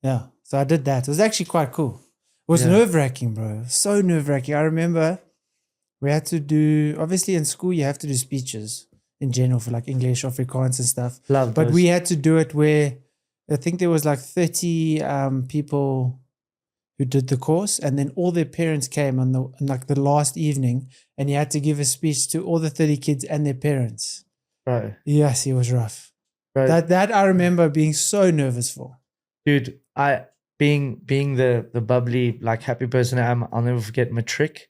Yeah. So I did that. It was actually quite cool. It was nerve-wracking, bro. So nerve-wracking. I remember we had to do, obviously in school, you have to do speeches in general for like English, Afrikaans and stuff. Love but those. we had to do it where I think there was like 30 people who did the course, and then all their parents came on the last evening, and you had to give a speech to all the 30 kids and their parents. Bro. Yes, it was rough. Bro. That I remember being so nervous for. Dude, being the bubbly, like happy person I am, I'll never forget matric.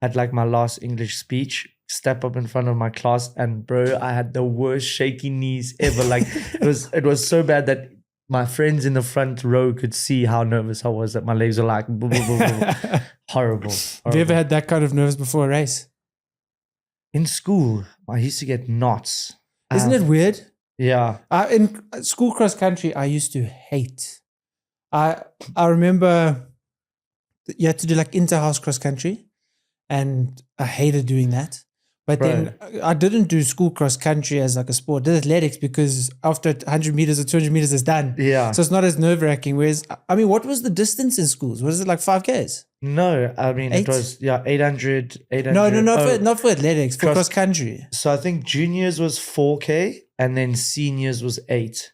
At like my last English speech, step up in front of my class, and bro, I had the worst shaky knees ever. Like it was so bad that my friends in the front row could see how nervous I was, that my legs were like blah, blah, blah, blah. Horrible. Have you ever had that kind of nerves before a race? In school, I used to get knots. Isn't it weird? Yeah. In school cross country, I used to hate. I remember you had to do like inter-house cross country, and I hated doing that. But then I didn't do school cross country as like a sport. I did athletics because after 100 meters or 200 meters is done. Yeah. So it's not as nerve-wracking. Whereas, I mean, what was the distance in schools? Was it like 5Ks? No, I mean, it was 800. No, not for athletics, for cross country. So I think juniors was 4K and then seniors was 8.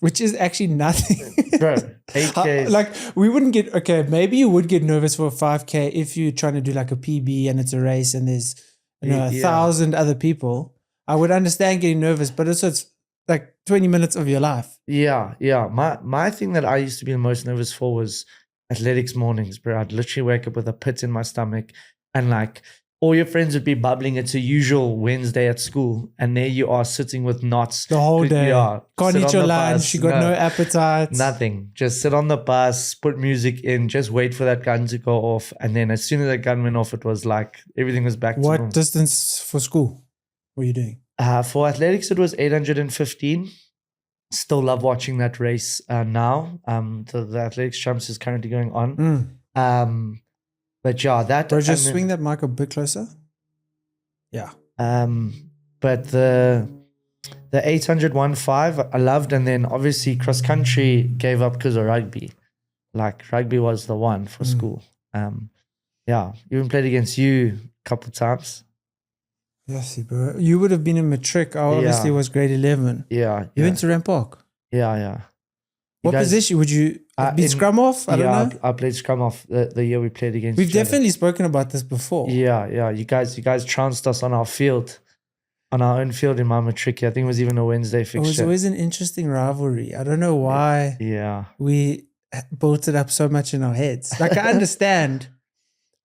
Which is actually nothing. Bro, 8K. Like, we wouldn't get, okay, maybe you would get nervous for a 5K if you're trying to do like a PB and it's a race and there's 1,000 other people. I would understand getting nervous, but also it's like 20 minutes of your life. Yeah. My thing that I used to be the most nervous for was athletics mornings, bro. I'd literally wake up with a pit in my stomach, and like all your friends would be bubbling. It's a usual Wednesday at school, and there you are sitting with knots the whole day. Yeah, can't eat your lunch. You got no appetite. Nothing. Just sit on the bus, put music in, just wait for that gun to go off, and then as soon as that gun went off, it was like everything was back to normal. What distance for school were you doing? For athletics, it was 815. Still love watching that race now. The athletics champs is currently going on. But yeah, that. Bro, just swing that mic a bit closer. Yeah. But the 800-1.5 I loved, and then obviously cross country gave up because of rugby. Like rugby was the one for school. Yeah, even played against you a couple of times. Yes, bro. You would have been in matric. I obviously was grade 11. Yeah. You went to Rand Park? Yeah. What position would you be? Scrum off? I don't know. I played scrum off the year we played against. We've definitely spoken about this before. Yeah. You guys trounced us on our field, on our own field in my matric. I think it was even a Wednesday fixture. It was always an interesting rivalry. I don't know why. Yeah. We built it up so much in our heads. Like I understand.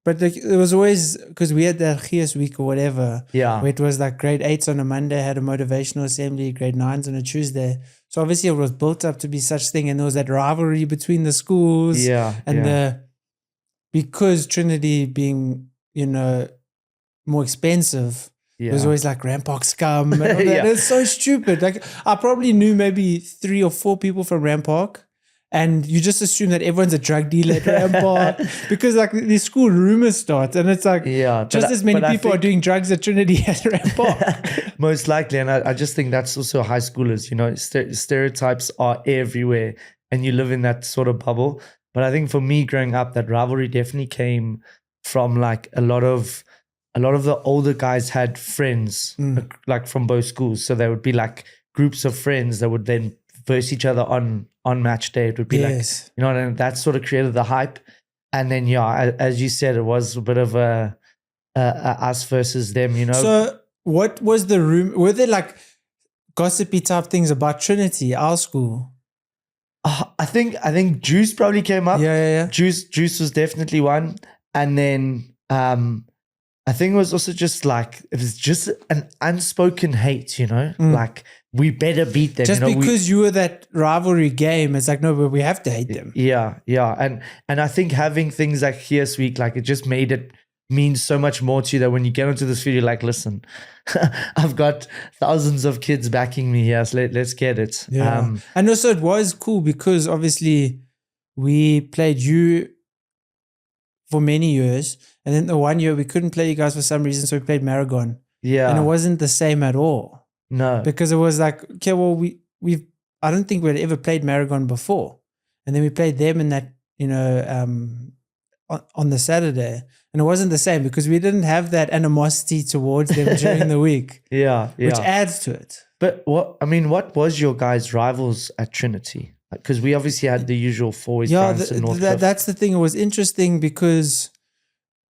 But like, it was always, because we had that Gees week or whatever. Yeah. Where it was like grade 8s on a Monday, had a motivational assembly, grade 9s on a Tuesday. So obviously it was built up to be such thing. And there was that rivalry between the schools. Yeah. And because Trinity being, more expensive, it was always like Rand Park scum. And all that. Yeah. It's so stupid. Like I probably knew maybe 3 or 4 people from Rand Park. And you just assume that everyone's a drug dealer at Rand Park because like the school rumors start, and it's like just as many people are doing drugs at Trinity as Rand Park. Most likely, and I just think that's also high schoolers. Stereotypes are everywhere, and you live in that sort of bubble. But I think for me, growing up, that rivalry definitely came from like a lot of the older guys had friends like from both schools, so there would be like groups of friends that would then verse each other on match day. It would be like, and that sort of created the hype. And then, as you said, it was a bit of a us versus them, So what was the room? Were there like gossipy type things about Trinity, our school? I think Juice probably came up. Yeah. Juice was definitely one. And then I think it was also just like, it was just an unspoken hate, like we better beat them. Just because you were that rivalry game, it's like, no, but we have to hate them. Yeah. And I think having things like Gees Week, like it just made it mean so much more to you that when you get onto this field, you're like, listen, I've got thousands of kids backing me here, so let's get it. Yeah. And also it was cool because obviously we played you for many years. And then the one year we couldn't play you guys for some reason, so we played Maragon. Yeah. And it wasn't the same at all. No. Because it was like, okay, well, I don't think we'd ever played Maragon before. and then we played them in that, on the Saturday. And it wasn't the same because we didn't have that animosity towards them during the week. Yeah. Which adds to it. But what was your guys' rivals at Trinity? Because we obviously had the usual four France and Northcliffe. That's the thing. It was interesting because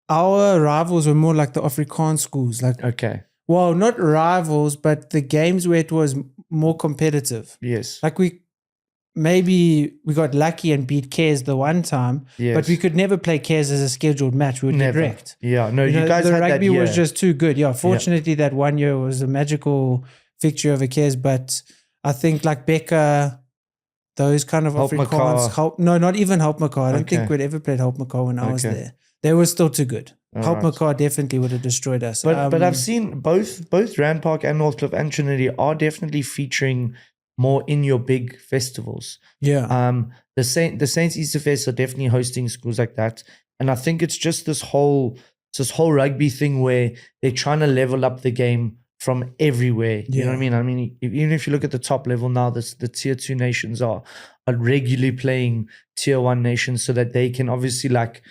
our rivals were more like the Afrikaans schools. Okay. Well, not rivals, but the games where it was more competitive. Yes. Like we got lucky and beat Cares the one time, but we could never play Cares as a scheduled match. We would get wrecked. Yeah, no, you guys the had rugby that year. was just too good. Yeah, fortunately that one year was a magical fixture over Cares, but I think like Becca, those kind of Afrikaans, not even Hulpmekaar. I don't think we'd ever played Hulpmekaar when I was there. They were still too good. Hulpmekaar definitely would have destroyed us. But I've seen both Rand Park and Northcliffe and Trinity are definitely featuring more in your big festivals. Yeah. The Saints Easter Fest are definitely hosting schools like that. And I think it's just this whole rugby thing where they're trying to level up the game from everywhere. You know what I mean? I mean, even if you look at the top level now, the tier 2 nations are regularly playing tier 1 nations so that they can obviously like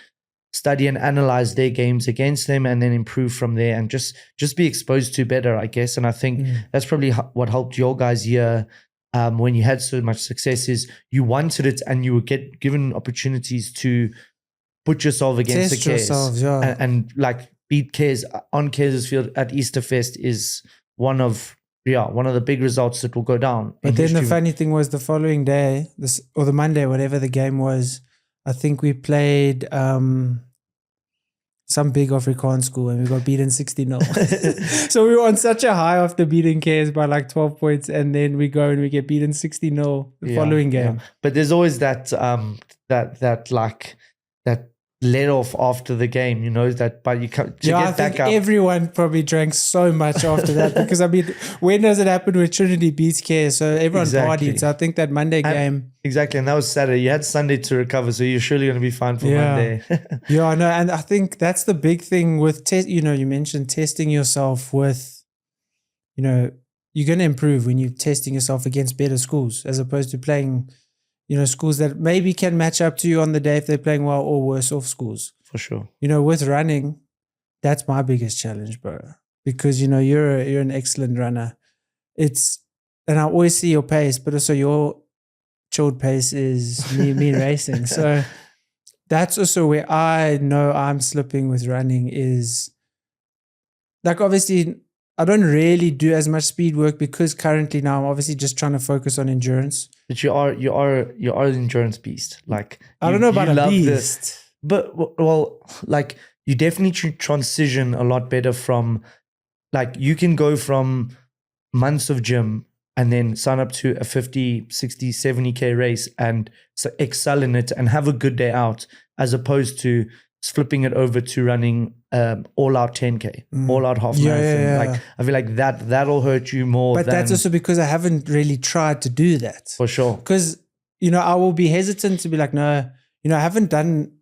study and analyze their games against them and then improve from there and just be exposed to better, I guess. And I think that's probably what helped your guys' year when you had so much success is you wanted it and you would get given opportunities to put yourself against the Cares and like beat Cares on Cares' field at Easter Fest is one of the big results that will go down. But then the funny thing was the following day, or the Monday, whatever the game was, I think we played some big Afrikaans school and we got beaten 60-0. So we were on such a high after beating Cares by like 12 points and then we go and we get beaten 60-0 the following game. But there's always that let off after the game, but you can't I think everyone probably drank so much after that because I mean, when does it happen when Trinity beats Cares? So everyone partied. So I think that Monday game. Exactly. And that was Saturday. You had Sunday to recover. So you're surely going to be fine for Monday. Yeah, I know. And I think that's the big thing with you mentioned testing yourself with, you're going to improve when you're testing yourself against better schools as opposed to playing schools that maybe can match up to you on the day if they're playing well or worse off schools. For sure. With running, that's my biggest challenge, bro. Because, you're an excellent runner. And I always see your pace, but also your chilled pace is me racing. So that's also where I know I'm slipping with running is like, obviously, I don't really do as much speed work because currently now I'm obviously just trying to focus on endurance. But you are an endurance beast. Like I don't know about a beast, but like you definitely transition a lot better from like you can go from months of gym and then sign up to a 50, 60, 70K race and excel in it and have a good day out as opposed to flipping it over to running all out 10K, all out half marathon. Yeah. Like I feel like that'll hurt you more. But that's also because I haven't really tried to do that. For sure. Because, I will be hesitant to be like, no, I haven't done,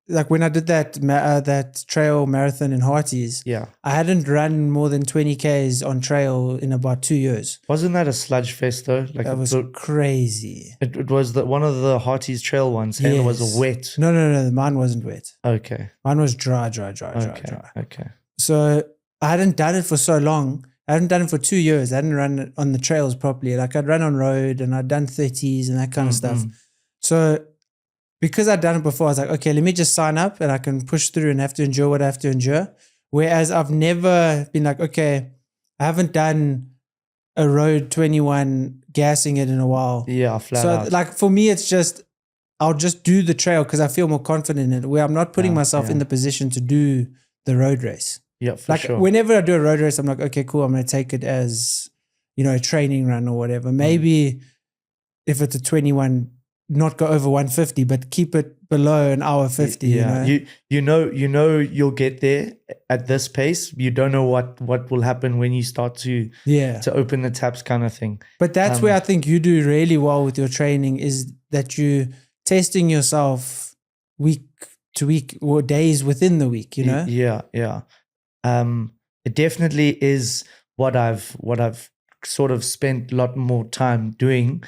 like when I did that trail marathon in Hearties, I hadn't run more than 20Ks on trail in about 2 years. Wasn't that a sludge fest though? Like that was crazy. It was one of the Hearties trail ones and it was wet. No, mine wasn't wet. Okay. Mine was dry. Okay. So I hadn't done it for so long. I hadn't done it for 2 years. I hadn't run it on the trails properly. Like I'd run on road and I'd done 30s and that kind of stuff. So because I'd done it before, I was like, okay, let me just sign up and I can push through and have to endure what I have to endure. Whereas I've never been like, okay, I haven't done a road 21 gassing it in a while. Yeah, flat out. Like for me, it's just, I'll just do the trail because I feel more confident in it where I'm not putting myself in the position to do the road race. Yeah, for sure. Whenever I do a road race, I'm like, okay, cool. I'm going to take it as, a training run or whatever. Maybe if it's a 21, not go over 150, but keep it below an hour 50. You know you'll get there at this pace. You don't know what will happen when you start to open the taps kind of thing. But that's where I think you do really well with your training is that you testing yourself week to week or days within the week, Yeah. It definitely is what I've sort of spent a lot more time doing.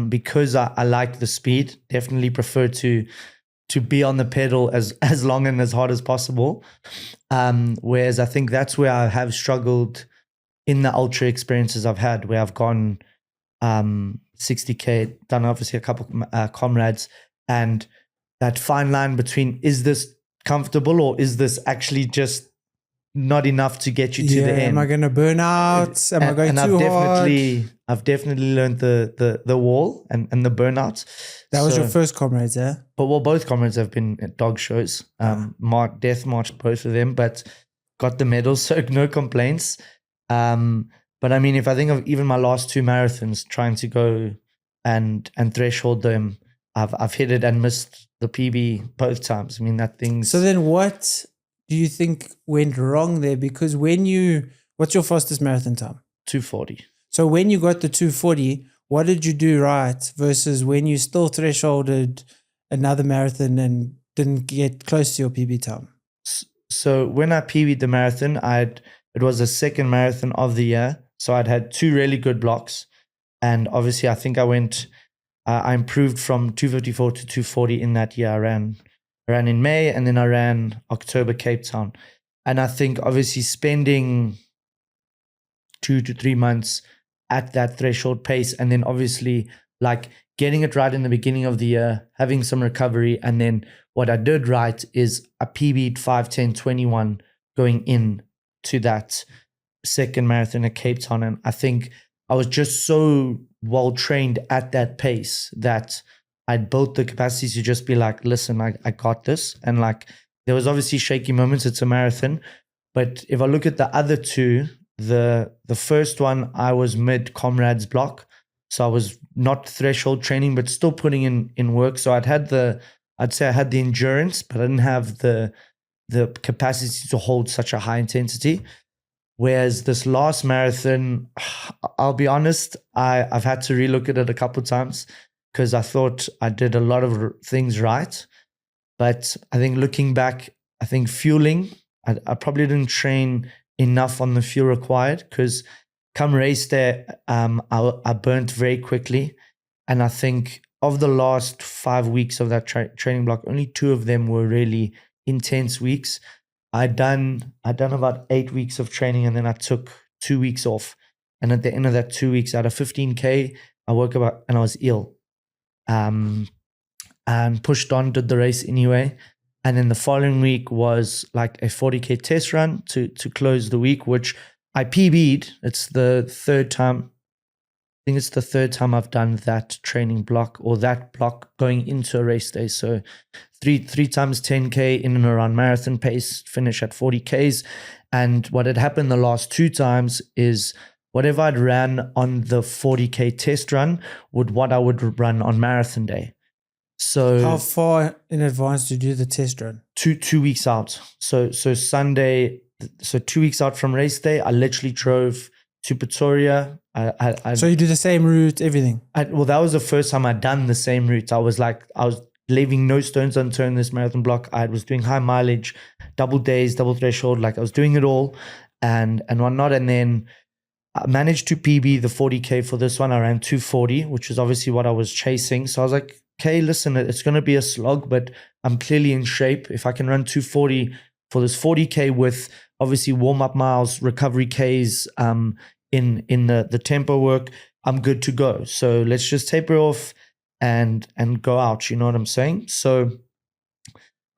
because I like the speed, definitely prefer to be on the pedal as long and as hard as possible. Whereas I think that's where I have struggled in the ultra experiences I've had, where I've gone 60K, done obviously a couple comrades, and that fine line between, is this comfortable or is this actually just not enough to get you to the end? Am I going to burn out? Am I going too hard? I've definitely learned the wall and the burnout. That was your first comrades, eh? But both comrades have been at dog shows. Death marched both of them, but got the medals, so no complaints. But I mean, if I think of even my last 2 marathons, trying to go and threshold them, I've hit it and missed the PB both times. I mean, that thing's... So then what do you think went wrong there? Because what's your fastest marathon time? 2:40. So when you got the 2:40, what did you do right versus when you still thresholded another marathon and didn't get close to your PB time? So when I PB'd the marathon, it was the second marathon of the year. So I'd had 2 really good blocks. And obviously I think I improved from 2:54 to 2:40 in that year. I ran in May, and then I ran October Cape Town. And I think obviously spending 2 to 3 months at that threshold pace, and then obviously like getting it right in the beginning of the year, having some recovery. And then what I did right is I PB'd 5:10:21 going in to that second marathon at Cape Town. And I think I was just so well trained at that pace that I'd built the capacity to just be like, listen, I got this. And like, there was obviously shaky moments. It's a marathon. But if I look at the other 2, the first one, I was mid comrades block. So I was not threshold training, but still putting in work. So I'd say I had the endurance, but I didn't have the capacity to hold such a high intensity. Whereas this last marathon, I'll be honest, I've had to relook at it a couple of times because I thought I did a lot of things right. But I think looking back, I think fueling, I probably didn't train enough on the fuel required, because come race day, I burnt very quickly. And I think of the last 5 weeks of that training block, only 2 of them were really intense weeks. I'd done about 8 weeks of training, and then I took 2 weeks off. And at the end of that 2 weeks, I had a 15K. I woke up and I was ill, and pushed on, did the race anyway. And then the following week was like a 40K test run to close the week, which I PB'd. It's the third time. I think it's the third time I've done that training block, or that block going into a race day. So three times 10K in and around marathon pace, finish at 40Ks. And what had happened the last 2 times is whatever I'd ran on the 40K test run would what I would run on marathon day. So how far in advance do you do the test run? 2 weeks out. So Sunday, so 2 weeks out from race day, I literally drove to Pretoria. So you do the same route, everything? Well, that was the first time I'd done the same route. I was leaving no stones unturned this marathon block. I was doing high mileage, double days, double threshold. Like I was doing it all and whatnot. And then I managed to PB the 40K for this one. I ran 2:40, which is obviously what I was chasing. So I was like, okay, listen, it's going to be a slog, but I'm clearly in shape. If I can run 2:40 for this 40K with obviously warm-up miles, recovery Ks, in the tempo work, I'm good to go. So let's just taper off and go out. You know what I'm saying? So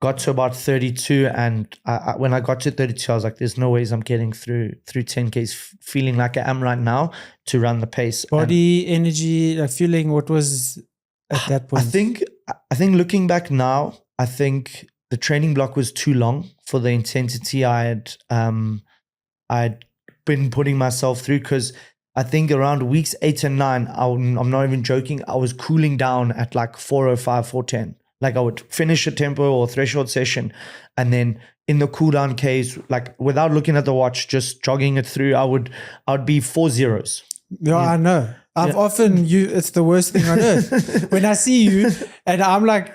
got to about 32, and when I got to 32, I was like, there's no ways I'm getting through 10Ks feeling like I am right now to run the pace. Body, energy, like feeling, what was at that point? I think looking back now, I think the training block was too long for the intensity I'd been putting myself through, because I think around weeks 8 and 9, I'm not even joking, I was cooling down at like 4:05, 4:10. Like I would finish a tempo or threshold session, and then in the cool down case, like without looking at the watch, just jogging it through, I'd be 4 zeros. Yeah, I know. It's the worst thing on earth. When I see you and I'm like,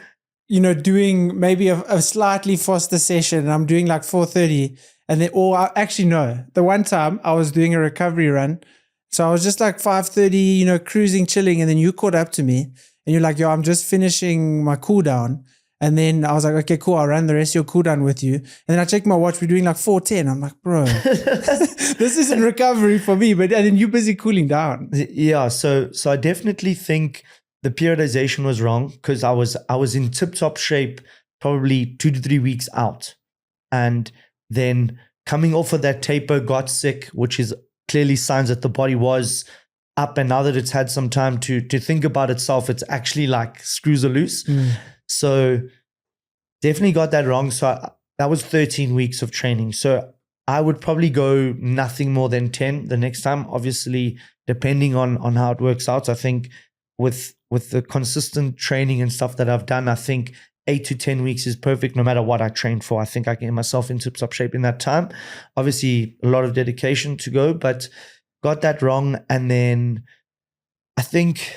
doing maybe a slightly faster session, and I'm doing like 4:30, and then, or actually no, the one time I was doing a recovery run So I was just like 5:30, cruising, chilling. And then you caught up to me and you're like, yo, I'm just finishing my cool down. And then I was like, okay, cool. I'll run the rest of your cool down with you. And then I checked my watch. We're doing like 4:10. I'm like, bro, this isn't recovery for me. But and then you're busy cooling down. Yeah. So I definitely think the periodization was wrong because I was in tip-top shape probably 2 to 3 weeks out. And then coming off of that taper, got sick, which is clearly signs that the body was up. And now that it's had some time to think about itself, it's actually like screws are loose. So definitely got that wrong. So that was 13 weeks of training. So I would probably go nothing more than 10 the next time, obviously, depending on how it works out. So I think with the consistent training and stuff that I've done, I think 8 to 10 weeks is perfect no matter what I train for. I think I can get myself into top shape in that time. Obviously, a lot of dedication to go, but got that wrong. And then I think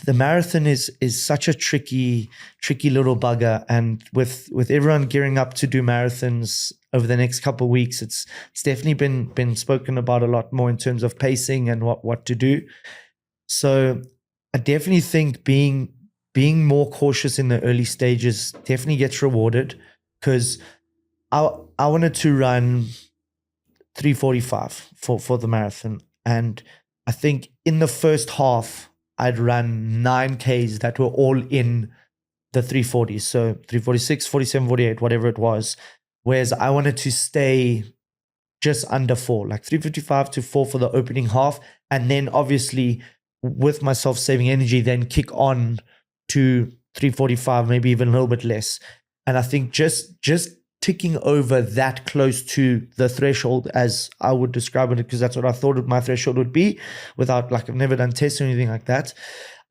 the marathon is such a tricky little bugger. And with everyone gearing up to do marathons over the next couple of weeks, it's definitely been spoken about a lot more in terms of pacing and what to do. So I definitely think being more cautious in the early stages definitely gets rewarded, because I wanted to run 3:45 for the marathon. And I think in the first half, I'd run 9Ks that were all in the 340s. So 346, 47, 48, whatever it was. Whereas I wanted to stay just under 4, like 3:55 to 4 for the opening half. And then obviously with myself saving energy, then kick on to 3:45, maybe even a little bit less. And I think just ticking over that close to the threshold, as I would describe it, because that's what I thought my threshold would be, without, like, I've never done tests or anything like that.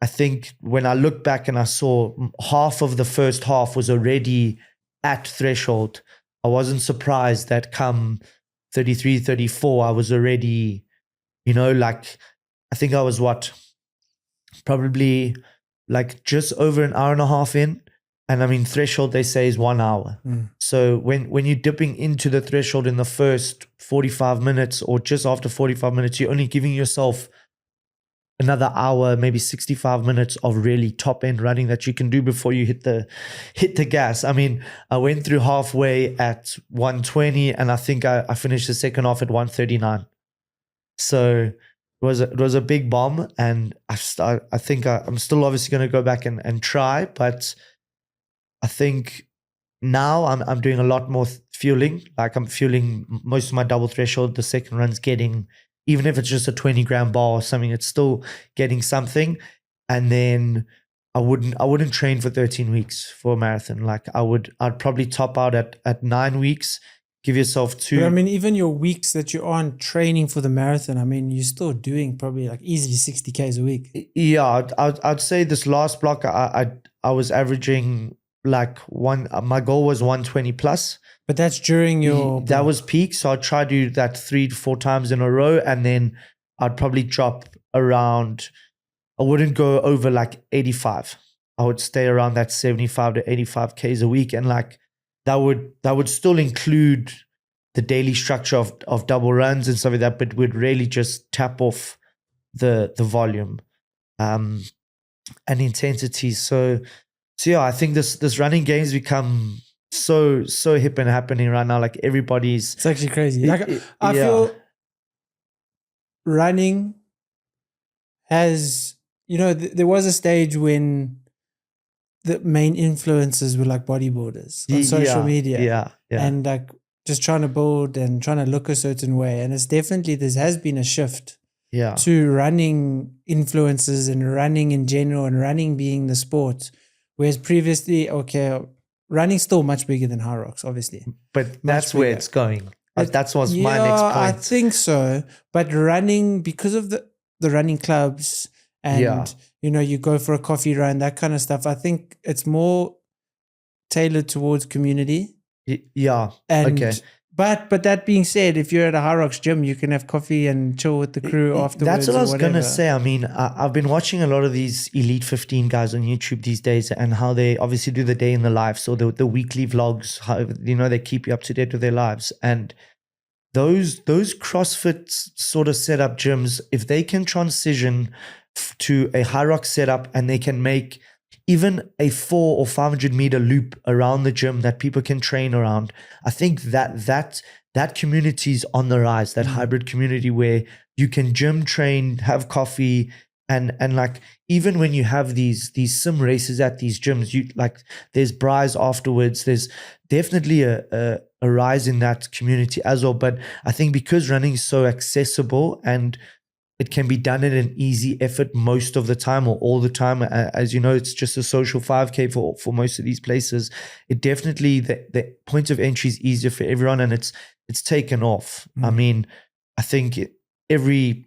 I think when I look back and I saw half of the first half was already at threshold, I wasn't surprised that come 33, 34, I was already, like, I think I was probably like just over an hour and a half in. And I mean, threshold, they say, is 1 hour. So when you're dipping into the threshold in the first 45 minutes or just after 45 minutes, you're only giving yourself another hour, maybe 65 minutes of really top end running that you can do before you hit the gas. I mean, I went through halfway at 1:20 and I think I finished the second half at 1:39. So it was a big bomb. And I think I'm still obviously going to go back and try, but I think now I'm doing a lot more fueling. Like, I'm fueling most of my double threshold. The second run's getting, even if it's just a 20-gram bar or something, it's still getting something. And then I wouldn't train for 13 weeks for a marathon. Like, I'd probably top out at 9 weeks. Give yourself 2. But I mean, even your weeks that you aren't training for the marathon, I mean, you're still doing probably like easily 60 Ks a week. Yeah, I'd say this last block I was averaging like my goal was 120 plus. But that's during that was peak. So I'd try to do that 3 to 4 times in a row. And then I'd probably drop around, I wouldn't go over like 85. I would stay around that 75 to 85 Ks a week. And like, that would still include the daily structure of double runs and stuff like that, but would really just tap off the volume and intensity. So yeah, I think this running game's become so hip and happening right now. Like, it's actually crazy. Like, I feel running has, there was a stage when the main influencers were like bodybuilders on social media. Yeah. And like just trying to build and trying to look a certain way. And it's definitely, there has been a shift to running influencers and running in general, and running being the sport. Whereas previously, running's still much bigger than high rocks, obviously. But that's where it's going. That was my next point. I think so. But running, because of the running clubs and, you go for a coffee run, that kind of stuff, I think it's more tailored towards community. Yeah. And, okay. But that being said, if you're at a High Rocks gym, you can have coffee and chill with the crew afterwards. That's what I was going to say. I mean, I've been watching a lot of these Elite 15 guys on YouTube these days, and how they obviously do the day in the life. So the weekly vlogs, how, they keep you up to date with their lives. And those CrossFit sort of setup gyms, if they can transition to a high rock setup and they can make even a 400 or 500 meter loop around the gym that people can train around, I think that community is on the rise, that hybrid community where you can gym train, have coffee, and like even when you have these sim races at these gyms, you like there's braais afterwards. There's definitely a rise in that community as well. But I think because running is so accessible and it can be done in an easy effort most of the time or all the time, as you know, it's just a social 5K for most of these places. It definitely the point of entry is easier for everyone, and it's taken off. I mean, I think every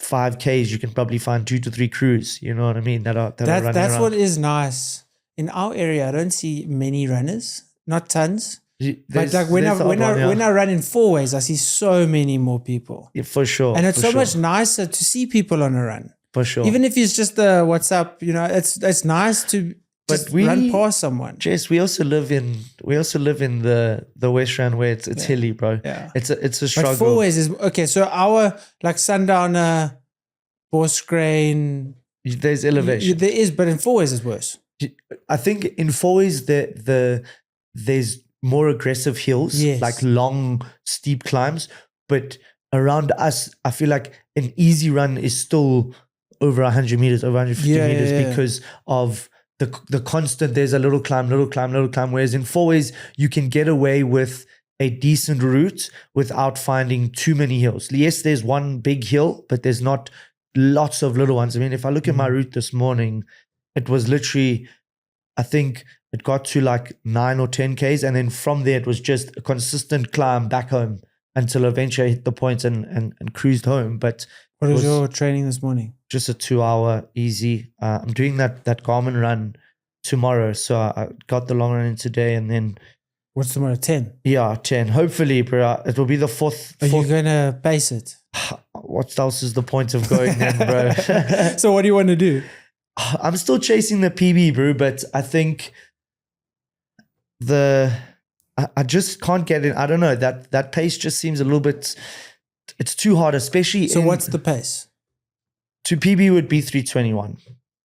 5Ks you can probably find 2 to 3 crews. You know what I mean? That are running that's around. what is nice in our area. I don't see many runners, not tons. But like when I run in 4 ways, I see so many more people. Yeah, for sure. And it's so much nicer to see people on a run. For sure. Even if it's just a what's up, you know, it's nice to just run past someone. Jess, we also live in the West Rand where it's hilly, bro. Yeah. It's a struggle. But 4 ways is okay. So our like Sundowner, Bosgrain, there's elevation. There is, but in 4 ways is worse. I think in 4 ways there's more aggressive hills, like long, steep climbs. But around us, I feel like an easy run is still over 100 meters, over 150 meters because of the constant, there's a little climb. Whereas in 4 ways, you can get away with a decent route without finding too many hills. Yes, there's one big hill, but there's not lots of little ones. I mean, if I look at my route this morning, it was literally, I think it got to like 9 or 10 Ks. And then from there, it was just a consistent climb back home until eventually I hit the points and cruised home. But what was your training this morning? Just a 2-hour easy. I'm doing that Garmin run tomorrow. So I got the long run in today and then. What's tomorrow, 10? Yeah, 10. Hopefully, bro. It will be the fourth. Are you going to pace it? What else is the point of going then, bro? So what do you want to do? I'm still chasing the PB, bro, but I think I just can't get in. I don't know. That pace just seems a little bit, it's too hard, especially. So what's the pace? To PB would be 321.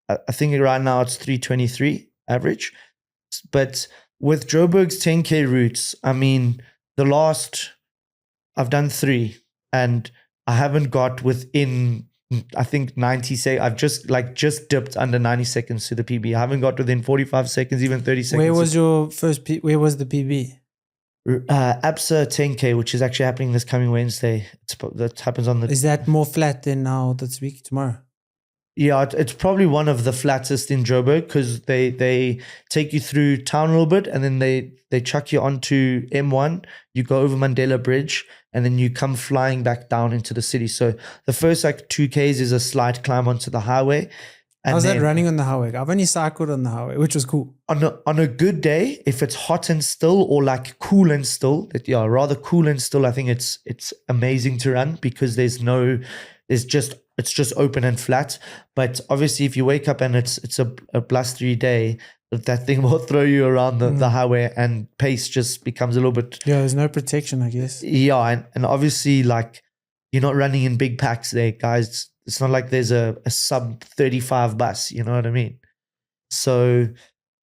I think right now it's 323 average. But with Joburg's 10K routes, I mean, I've done 3 and I haven't got within, I think 90 seconds. I've just dipped under 90 seconds to the PB. I haven't got within 45 seconds, even 30 seconds. Where was your where was the PB? ABSA 10K, which is actually happening this coming Wednesday. That happens on the. Is that more flat than now this week, tomorrow? Yeah, it's probably one of the flattest in Joburg because they take you through town a little bit and then they chuck you onto M1. You go over Mandela Bridge and then you come flying back down into the city. So the first like 2Ks is a slight climb onto the highway. How's that running on the highway? I've only cycled on the highway, which was cool. On a good day, if it's hot and still or like cool and still, rather cool and still, I think it's amazing to run because it's just open and flat. But obviously if you wake up and it's a blustery day, that thing will throw you around the highway and pace just becomes a little bit. Yeah, there's no protection, I guess. Yeah, and obviously like you're not running in big packs there, guys. It's not like there's a sub 35 bus, you know what I mean? So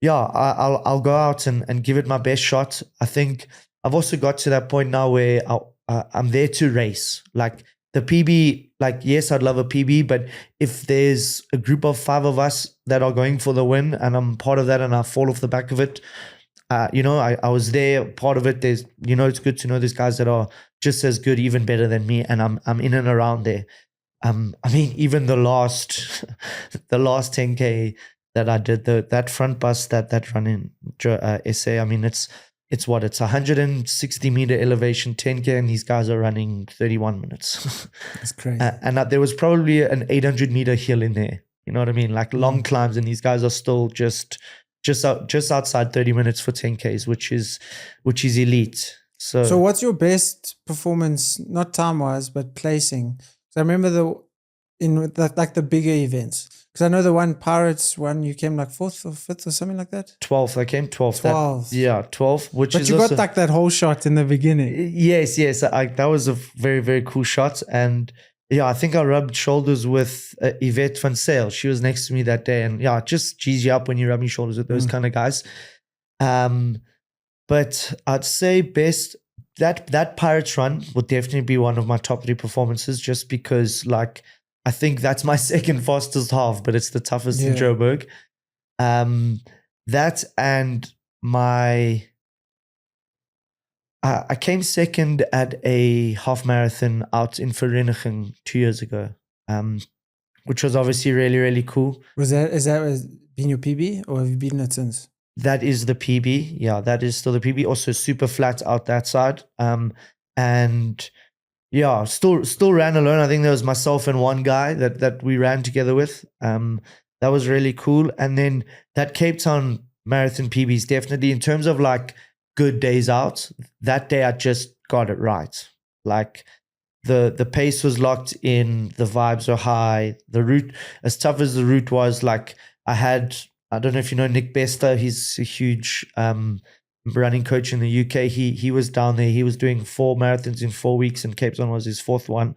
yeah, I'll go out and give it my best shot. I think I've also got to that point now where I'm there to race. Like the PB, like yes, I'd love a PB, but if there's a group of 5 of us that are going for the win and I'm part of that and I fall off the back of it, I was there, part of it. There's, it's good to know there's guys that are just as good, even better than me, and I'm in and around there. I mean, even the last 10K that I did, that front bus that run in SA, I mean, it's 160 meter elevation, 10K, and these guys are running 31 minutes. That's crazy. And there was probably an 800 meter hill in there. You know what I mean? Like long climbs, and these guys are still just outside 30 minutes for 10Ks, which is elite. So what's your best performance, not time wise, but placing? So I remember in like the bigger events? Because I know the one Pirates one, you came like 4th or 5th or something like that. 12th. I came 12th. 12th. Yeah, 12th. Which but is you also, got like that whole shot in the beginning. Yes. That was a very, very cool shot. And yeah, I think I rubbed shoulders with Yvette van Sale. She was next to me that day. And yeah, it just G's you up when you're rubbing shoulders with those kind of guys. But I'd say best that Pirates run will definitely be one of my top 3 performances, just because like I think that's my second fastest half, but it's the toughest in Joburg. That and my I came second at a half marathon out in Vereniging 2 years ago, which was obviously really, really cool. Is that been your PB, or have you beaten it since? That is the PB. Yeah, that is still the PB. Also super flat out that side. And yeah, still ran alone. I think there was myself and one guy that we ran together with. That was really cool. And then that Cape Town Marathon PB is definitely, in terms of like good days out, that day I just got it right. Like the pace was locked in, the vibes were high, the route, as tough as the route was, like I don't know if you know Nick Jesster, he's a huge running coach in the UK. He was down there. He was doing 4 marathons in 4 weeks, and Cape Town was his 4th one.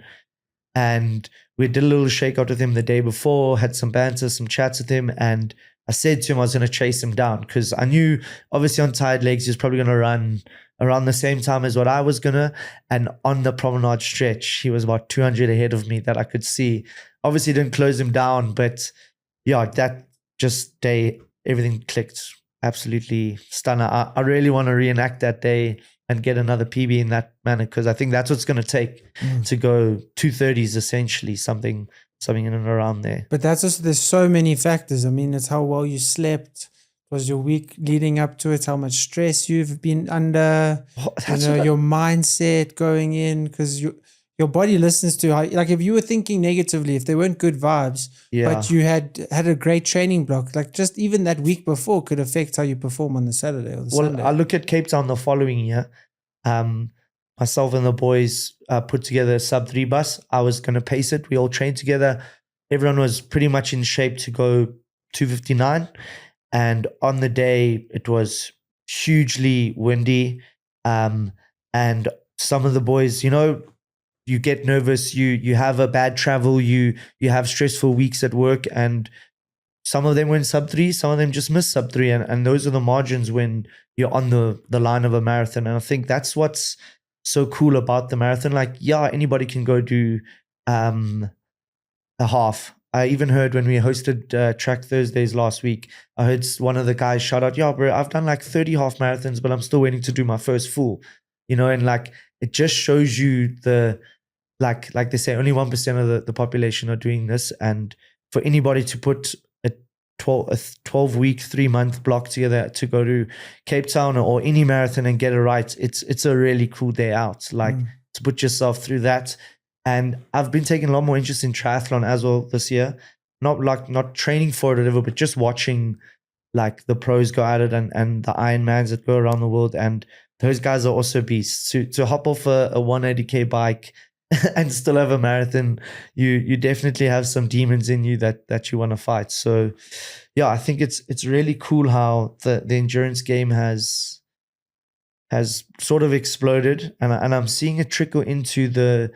And we did a little shakeout with him the day before, had some banter, some chats with him. And I said to him I was going to chase him down, because I knew obviously on tired legs, he was probably going to run around the same time as what I was going to. And on the promenade stretch, he was about 200 ahead of me that I could see. Obviously didn't close him down, but yeah, that just day, everything clicked. Absolutely stunner. I really want to reenact that day and get another PB in that manner, because I think that's what's going to take to go 230s, essentially, something in and around there. But that's just, there's so many factors. I mean, it's how well you slept. Was your week leading up to it? How much stress you've been under? Your mindset going in, because your body listens to how, like if you were thinking negatively, if there weren't good vibes, but you had a great training block, like just even that week before could affect how you perform on the Saturday or the Sunday. I look at Cape Town the following year. Myself and the boys put together a sub-3 bus. I was going to pace it. We all trained together. Everyone was pretty much in shape to go 259. And on the day, it was hugely windy. And some of the boys, you get nervous, you have a bad travel, you have stressful weeks at work, and some of them went sub-3, some of them just missed sub-3, and those are the margins when you're on the line of a marathon. And I think that's what's so cool about the marathon. Like, yeah, anybody can go do a half. I even heard when we hosted Track Thursdays last week, I heard one of the guys shout out, yeah, bro, I've done like 30 half marathons, but I'm still waiting to do my first full, and like, it just shows you like they say, only 1% of the population are doing this. And for anybody to put a 12-week, 3-month block together to go to Cape Town or any marathon and get it right, it's a really cool day out. Like to put yourself through that. And I've been taking a lot more interest in triathlon as well this year. Not training for it or whatever, but just watching like the pros go at it and the Ironmans that go around the world. And those guys are also beasts. To hop off a 180k bike and still have a marathon, you definitely have some demons in you that you want to fight. So yeah, I think it's really cool how the endurance game has sort of exploded, and I'm seeing it trickle into the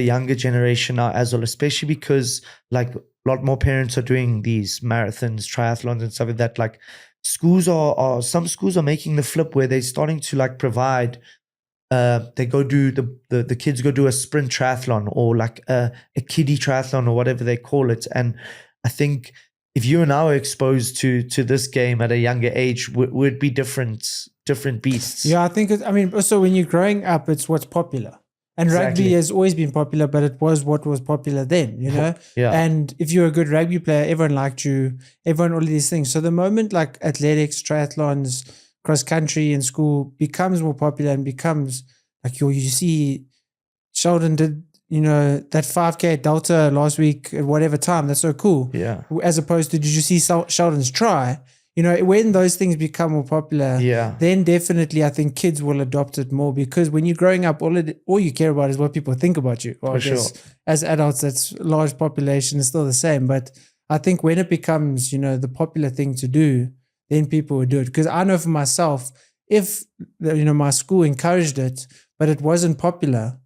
younger generation now as well, especially because like a lot more parents are doing these marathons, triathlons and stuff like that. Like some schools are making the flip where they're starting to like provide they go do the kids go do a sprint triathlon or like a kiddie triathlon or whatever they call it. And I think if you and I were exposed to this game at a younger age, would be different beasts. Yeah, I think also when you're growing up, it's what's popular. And rugby has always been popular, but it was what was popular then, Yeah. And if you're a good rugby player, everyone liked you, all of these things. So the moment like athletics, triathlons, cross country in school becomes more popular and becomes like you see Sheldon did, that 5K at Delta last week at whatever time, that's so cool. Yeah. As opposed to, did you see Sheldon's try? when those things become more popular, Yeah. then definitely I think kids will adopt it more, because when you're growing up, all you care about is what people think about you. Or I guess as adults, that's large population is still the same. But I think when it becomes, the popular thing to do, then people will do it. Because I know for myself, if my school encouraged it, but it wasn't popular,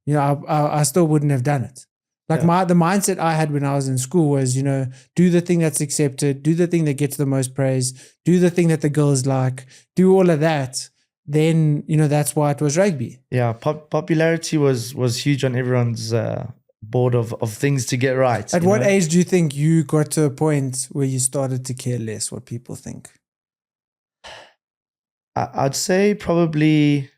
I still wouldn't have done it. Like the mindset I had when I was in school was, do the thing that's accepted, do the thing that gets the most praise, do the thing that the girls like, do all of that. Then, that's why it was rugby. Yeah, popularity was huge on everyone's board of things to get right. At what age do you think you got to a point where you started to care less what people think? I'd say probably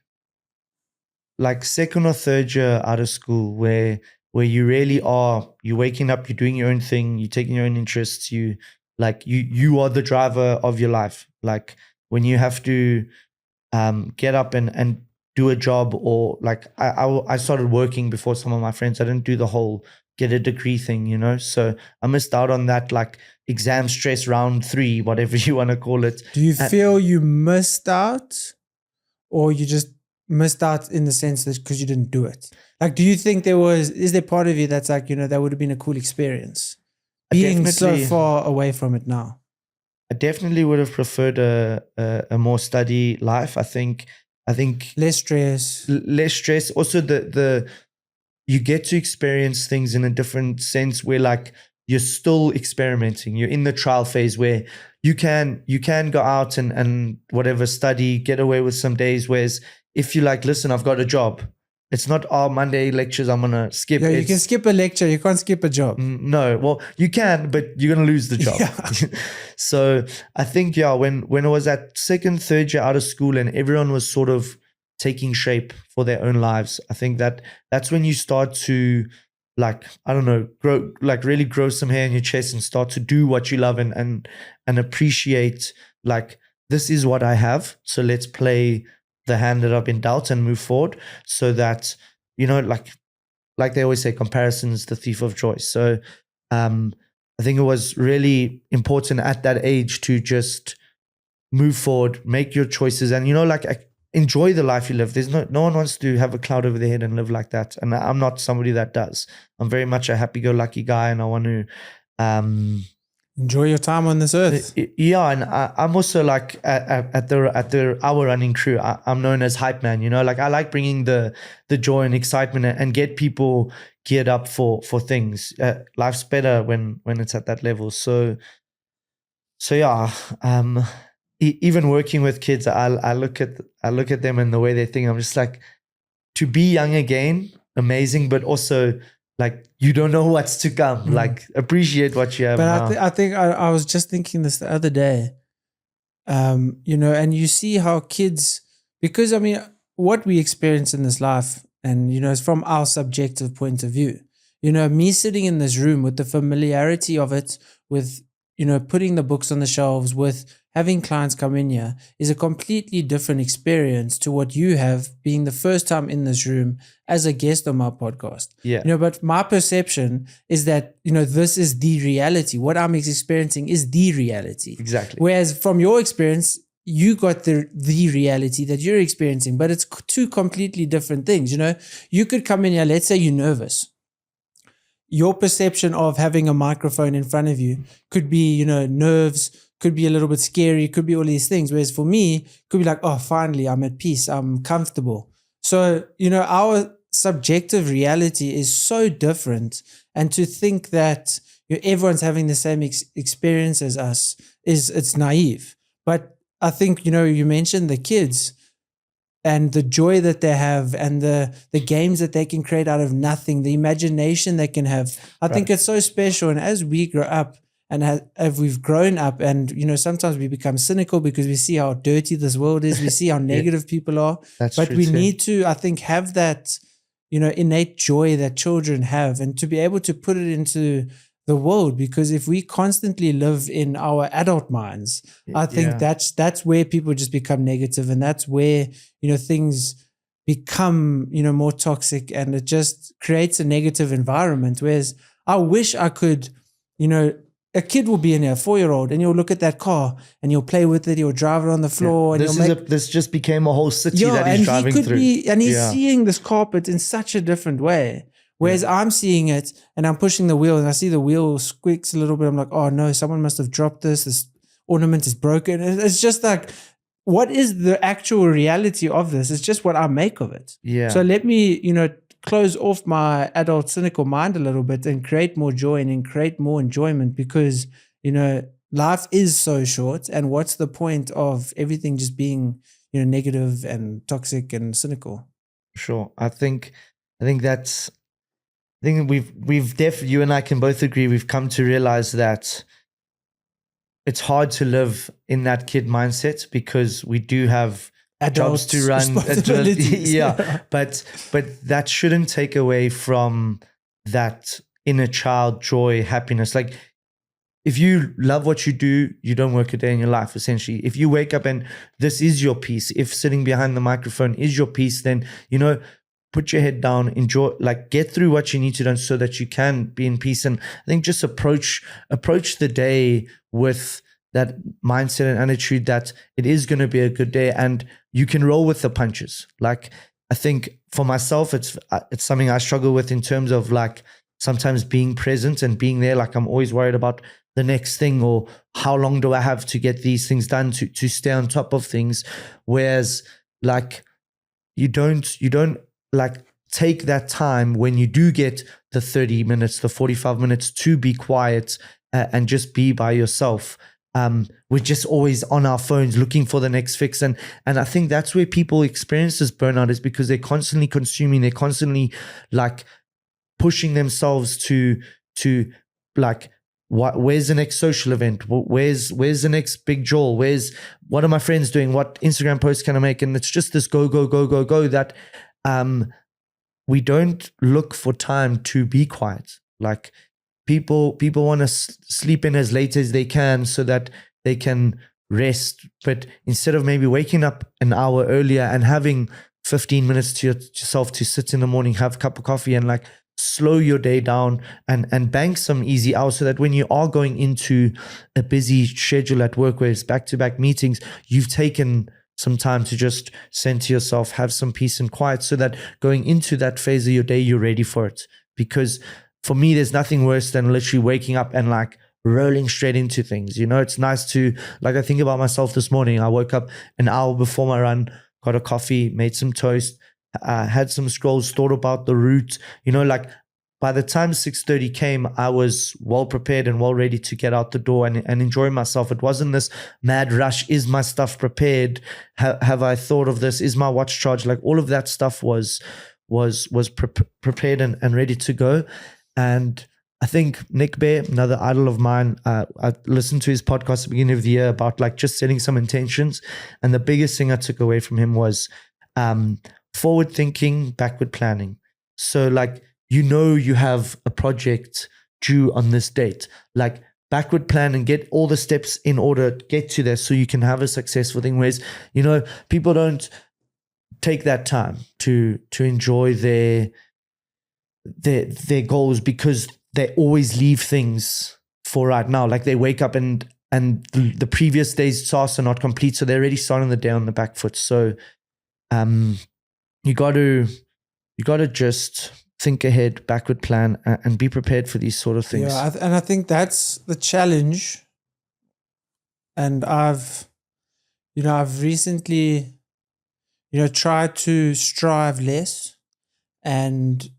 like second or third year out of school, where you really are, you're waking up, you're doing your own thing, you're taking your own interests, you are the driver of your life. Like when you have to get up and do a job, or like I started working before some of my friends. I didn't do the whole get a degree thing, so I missed out on that like exam stress round 3, whatever you want to call it. Do you feel you missed out, or you just missed out in the sense that because you didn't do it? Like, do you think is there part of you that's like, that would have been a cool experience being so far away from it now? I definitely would have preferred a more study life. I think less stress. Also, you get to experience things in a different sense, where like you're still experimenting. You're in the trial phase where you can go out and whatever, study, get away with some days. Whereas if you like, listen, I've got a job. It's not Monday lectures, I'm going to skip. Yeah, you can skip a lecture. You can't skip a job. No, well, you can, but you're going to lose the job. Yeah. So I think, when it was that second, third year out of school and everyone was sort of taking shape for their own lives, I think that's when you start to, like, I don't know, really grow some hair in your chest and start to do what you love and appreciate, like, this is what I have. So let's play the hand that I've been dealt and move forward, so that, like they always say, comparison is the thief of joy. So I think it was really important at that age to just move forward, make your choices, and enjoy the life you live. There's no one wants to have a cloud over their head and live like that, and I'm not somebody that does. I'm very much a happy-go-lucky guy, and I want to enjoy your time on this earth. Yeah, and I'm also like at our running crew, I'm known as hype man. Like I like bringing the joy and excitement and get people geared up for things. Life's better when it's at that level. So yeah. Even working with kids, I look at them and the way they think. I'm just like, to be young again, amazing, but also, like, you don't know what's to come. Like, appreciate what you have. But I think I was just thinking this the other day, and you see how kids, because what we experience in this life, and it's from our subjective point of view. Me sitting in this room with the familiarity of it, with putting the books on the shelves, with having clients come in here, is a completely different experience to what you have being the first time in this room as a guest on my podcast. Yeah. But my perception is that, this is the reality. What I'm experiencing is the reality. Exactly. Whereas from your experience, you got the reality that you're experiencing, but it's two completely different things. You could come in here, let's say you're nervous. Your perception of having a microphone in front of you could be, nerves, could be a little bit scary, could be all these things. Whereas for me, could be like, oh, finally, I'm at peace, I'm comfortable. So, our subjective reality is so different. And to think that everyone's having the same experience as us it's naive. But I think, you mentioned the kids and the joy that they have and the games that they can create out of nothing, the imagination they can have. I think it's so special. And as we grow up and as we've grown up and, sometimes we become cynical because we see how dirty this world is. We see how negative people are. That's but true we too. need to, I think, have that, innate joy that children have and to be able to put it into the world, because if we constantly live in our adult minds, I think that's where people just become negative, and that's where things become more toxic, and it just creates a negative environment. Whereas I wish I could a kid will be in here, a 4-year-old, and you'll look at that car and you'll play with it. You'll drive it on the floor, and this just became a whole city that he's driving through. He's seeing this carpet in such a different way. Whereas I'm seeing it and I'm pushing the wheel and I see the wheel squeaks a little bit. I'm like, oh no, someone must have dropped this. This ornament is broken. It's just like, what is the actual reality of this? It's just what I make of it. Yeah. So let me, close off my adult cynical mind a little bit and create more joy and create more enjoyment, because, life is so short. And what's the point of everything just being, negative and toxic and cynical? Sure. I think we've definitely, you and I can both agree, we've come to realize that it's hard to live in that kid mindset, because we do have jobs to run. Yeah. But that shouldn't take away from that inner child joy, happiness. Like, if you love what you do, you don't work a day in your life, essentially. If you wake up and this is your peace, if sitting behind the microphone is your peace, then, put your head down, enjoy, like, get through what you need to do so that you can be in peace. And I think just approach the day with that mindset and attitude that it is going to be a good day and you can roll with the punches. Like, I think for myself, it's something I struggle with in terms of, like, sometimes being present and being there. Like, I'm always worried about the next thing, or how long do I have to get these things done to stay on top of things. Whereas, like, you don't like take that time when you do get the 30 minutes, the 45 minutes to be quiet and just be by yourself. We're just always on our phones looking for the next fix. And I think that's where people experience this burnout, is because they're constantly consuming, they're constantly, like, pushing themselves to like, where's the next social event? Where's the next big jaw? What are my friends doing? What Instagram posts can I make? And it's just this go that we don't look for time to be quiet. Like, people want to sleep in as late as they can so that they can rest. But instead of maybe waking up an hour earlier and having 15 minutes to yourself to sit in the morning, have a cup of coffee, and, like, slow your day down and bank some easy hours, so that when you are going into a busy schedule at work where it's back-to-back meetings, you've taken some time to just center yourself, have some peace and quiet, so that going into that phase of your day, you're ready for it. Because for me, there's nothing worse than literally waking up and, like, rolling straight into things. It's nice to, like, I think about myself this morning. I woke up an hour before my run, got a coffee, made some toast, had some scrolls, thought about the route. Like, by the time 6:30 came, I was well prepared and well ready to get out the door and enjoy myself. It wasn't this mad rush. Is my stuff prepared? Have I thought of this? Is my watch charged? Like, all of that stuff was prepared and ready to go. And I think Nick Bear, another idol of mine, I listened to his podcast at the beginning of the year about, like, just setting some intentions. And the biggest thing I took away from him was forward thinking, backward planning. So, like, you have a project due on this date, like, backward plan and get all the steps in order to get to there so you can have a successful thing. Whereas, people don't take that time to enjoy their goals, because they always leave things for right now. Like, they wake up and the previous day's tasks are not complete, so they're already starting the day on the back foot. So you got to just think ahead, backward plan, and be prepared for these sort of things. Yeah, and I think that's the challenge. And I've recently, tried to strive less and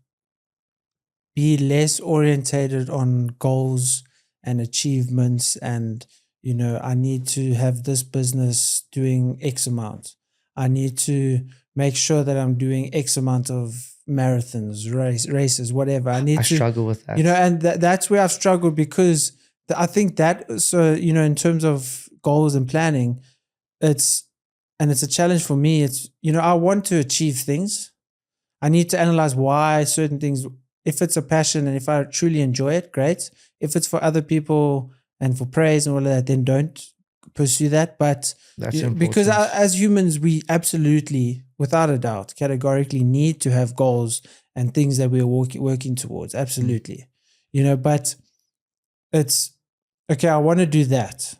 be less orientated on goals and achievements. And, I need to have this business doing X amount. I need to make sure that I'm doing X amount of marathons, races, whatever. I struggle with that. And that's where I've struggled, because I think that, so, in terms of goals and planning, it's a challenge for me. It's, I want to achieve things. I need to analyze why certain things, if it's a passion and if I truly enjoy it, great. If it's for other people and for praise and all of that, then don't pursue that. But because as humans, we absolutely, without a doubt, categorically need to have goals and things that we're working towards. Absolutely. But it's okay, I want to do that,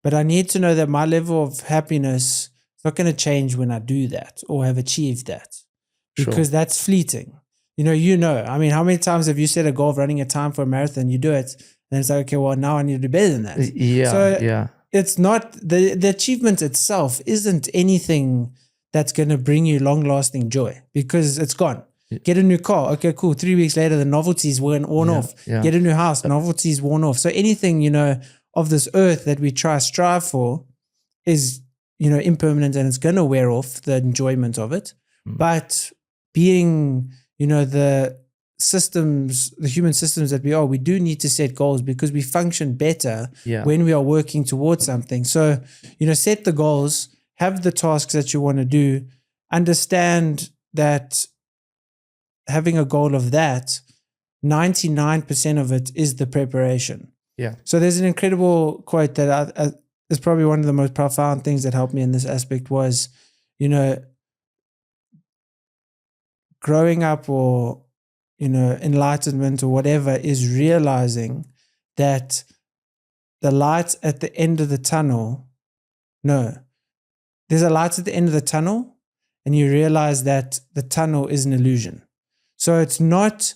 but I need to know that my level of happiness is not going to change when I do that or have achieved that, because that's fleeting. I mean, how many times have you set a goal of running a time for a marathon? You do it, and it's like, okay, well, now I need to do better than that. Yeah. It's not the achievement itself isn't anything that's going to bring you long-lasting joy, because it's gone. Get a new car. Okay, cool. 3 weeks later, the novelty's worn off. Yeah. Get a new house. Novelty's worn off. So anything, of this earth that we strive for is, impermanent, and it's going to wear off, the enjoyment of it. But being, the human systems that we are, we do need to set goals, because we function better when we are working towards something. So, set the goals, have the tasks that you want to do, understand that having a goal of that, 99% of it is the preparation. Yeah. So there's an incredible quote that is probably one of the most profound things that helped me in this aspect was, growing up, or, enlightenment or whatever, is realizing that the light at the end of the tunnel, there's a light at the end of the tunnel, and you realize that the tunnel is an illusion. So it's not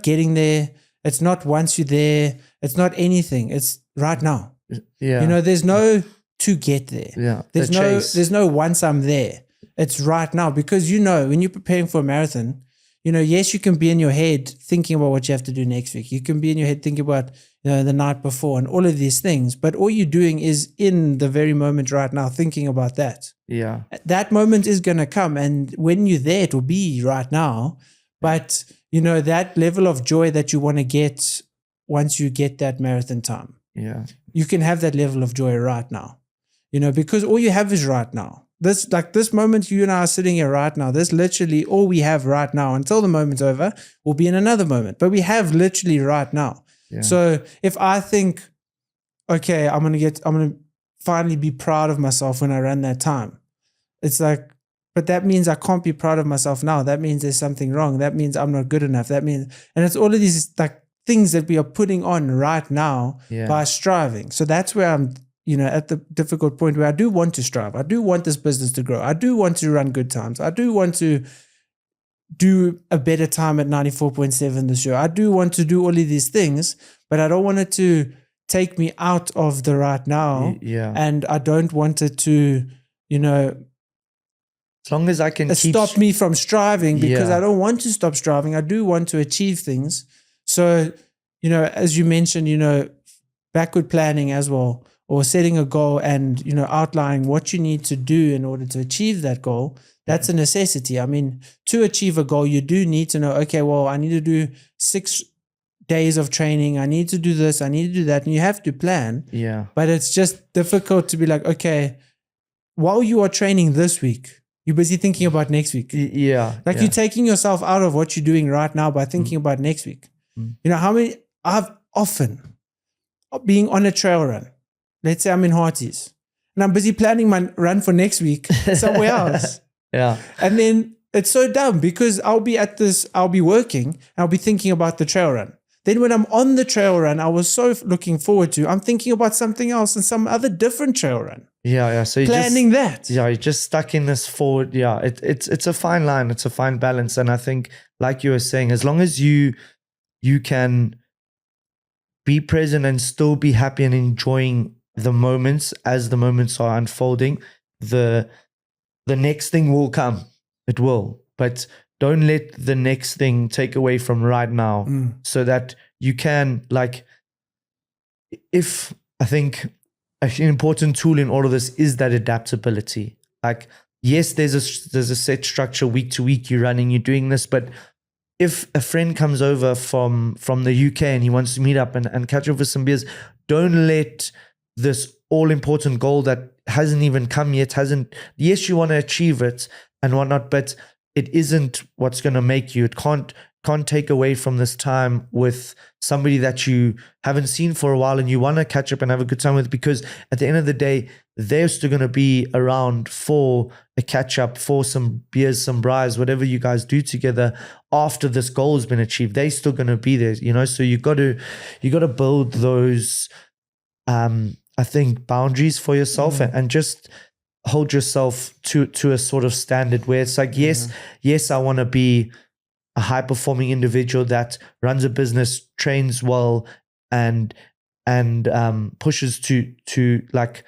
getting there. It's not once you're there. It's not anything. It's right now. Yeah. There's no to get there. Yeah. There's no once I'm there. It's right now, because when you're preparing for a marathon, yes, you can be in your head thinking about what you have to do next week. You can be in your head thinking about the night before and all of these things. But all you're doing is in the very moment right now thinking about that. Yeah. That moment is going to come. And when you're there, it will be right now. But, that level of joy that you want to get once you get that marathon time. Yeah. You can have that level of joy right now, because all you have is right now. This moment you and I are sitting here right now, this literally all we have right now. Until the moment's over, we'll be in another moment. But we have literally right now. Yeah. So if I think, okay, I'm going to finally be proud of myself when I run that time. It's like, but that means I can't be proud of myself now. That means there's something wrong. That means I'm not good enough. That means, and it's all of these things that we are putting on right now by striving. So that's where I'm, at the difficult point where I do want to strive. I do want this business to grow. I do want to run good times. I do want to do a better time at 94.7 this year. I do want to do all of these things, but I don't want it to take me out of the right now. Yeah. And I don't want it to, as long as I can stop me from striving, because I don't want to stop striving. I do want to achieve things. So, as you mentioned, backward planning as well, or setting a goal and, outlining what you need to do in order to achieve that goal. That's a necessity. I mean, to achieve a goal, you do need to know, okay, well, I need to do 6 days of training. I need to do this. I need to do that. And you have to plan. Yeah. But it's just difficult to be like, okay, while you are training this week, you're busy thinking about next week. Yeah. You're taking yourself out of what you're doing right now by thinking about next week. I've often, being on a trail run, let's say I'm in Hearties, and I'm busy planning my run for next week somewhere else. Yeah. And then it's so dumb, because I'll be working, and I'll be thinking about the trail run. Then when I'm on the trail run, I was so looking forward to, I'm thinking about something else and some other different trail run. Yeah. So you're planning that. Yeah, you're just stuck in this forward. Yeah, it's a fine line. It's a fine balance. And I think, like you were saying, as long as you can be present and still be happy and enjoying the moments as the moments are unfolding, the next thing will come. It will. But don't let the next thing take away from right now, so that you can, if I think an important tool in all of this is that adaptability. Yes, there's a set structure week to week, you're running, you're doing this, but if a friend comes over from the UK and he wants to meet up and catch up with some beers, don't let this all important goal that hasn't even come yet, yes, you want to achieve it and whatnot, but it isn't what's going to make you. It can't take away from this time with somebody that you haven't seen for a while and you want to catch up and have a good time with, because at the end of the day, they're still going to be around for a catch up, for some beers, some braais, whatever you guys do together after this goal has been achieved. They're still going to be there, you know. So you got to build those, I think, boundaries for yourself and just hold yourself to a sort of standard where it's like, yes, I want to be a high-performing individual that runs a business, trains well, and pushes to like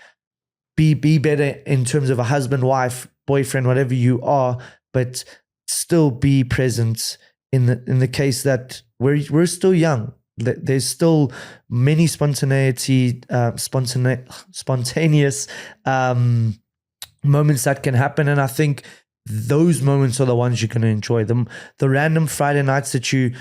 be better in terms of a husband, wife, boyfriend, whatever you are, but still be present in the case that we're still young. There's still many spontaneous moments that can happen, and I think those moments are the ones you're going to enjoy. Them, the random Friday nights that you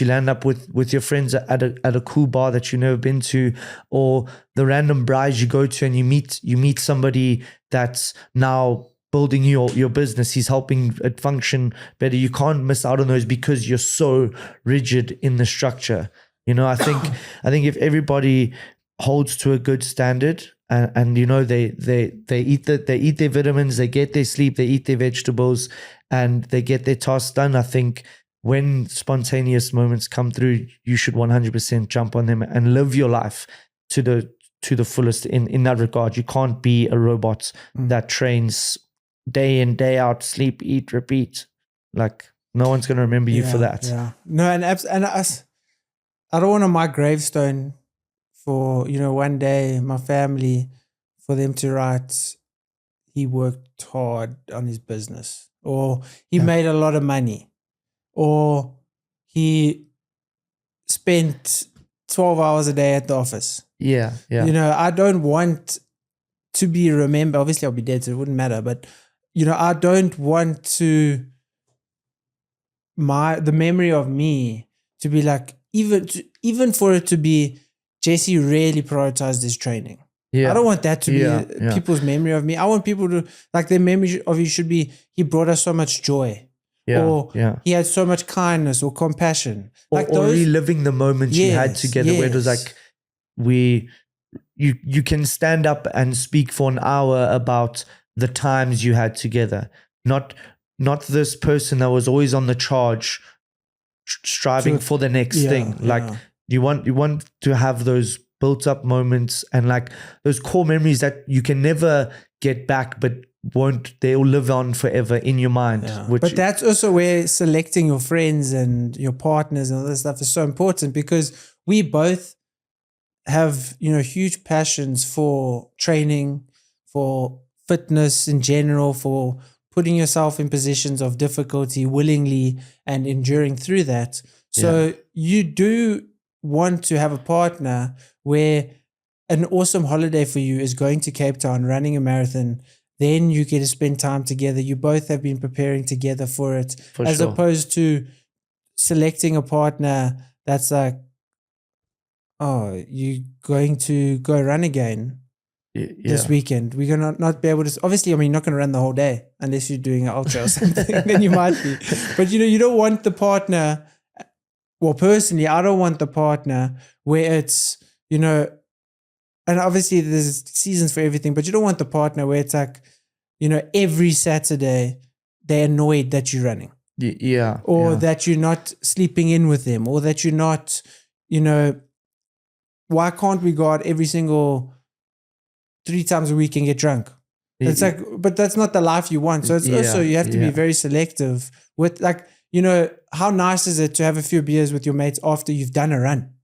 land up with your friends at a cool bar that you've never been to, or the random braais you go to and you meet somebody that's now building your business. He's helping it function better. You can't miss out on those because you're so rigid in the structure. You know, I think if everybody holds to a good standard, and you know, they eat their vitamins, they get their sleep, they eat their vegetables, and they get their tasks done, I think when spontaneous moments come through, you should 100% jump on them and live your life to the fullest in that regard. You can't be a robot that trains day in, day out, sleep, eat, repeat. Like, no one's going to remember you for that. Yeah. No, and I don't want on my gravestone for, you know, one day my family, for them to write, he worked hard on his business, or he made a lot of money, or he spent 12 hours a day at the office. Yeah. You know, I don't want to be remembered. Obviously, I'll be dead, so it wouldn't matter. But, you know, I don't want the memory of me to be like, even for it to be, Jesse really prioritized his training. I don't want that to be people's memory of me. I want people to, like, their memory of you should be, he brought us so much joy. Or he had so much kindness or compassion. Or reliving the moments you had together, where it was like, you can stand up and speak for an hour about the times you had together. Not this person that was always on the charge, striving for the next thing. Like, you want to have those built up moments and like those core memories that you can never get back, but they'll live on forever in your mind. But that's also where selecting your friends and your partners and all this stuff is so important, because we both have, you know, huge passions for training, for fitness in general, for putting yourself in positions of difficulty willingly and enduring through that. So you do want to have a partner where an awesome holiday for you is going to Cape Town, running a marathon. Then you get to spend time together. You both have been preparing together for it, as opposed to selecting a partner that's like, oh, you're going to go run again this weekend. We're going to not be able to, obviously, I mean, you're not going to run the whole day unless you're doing an ultra or something, then you might be. But, you know, you don't want the partner, well, personally, I don't want the partner where it's, you know, and obviously there's seasons for everything, but you don't want the partner where it's like, you know, every Saturday they're annoyed that you're running. Or that you're not sleeping in with them, or that you're not, you know, why can't we go out every single 3 times a week and get drunk? It's like, but that's not the life you want. So it's also, you have to be very selective with, like, you know, how nice is it to have a few beers with your mates after you've done a run?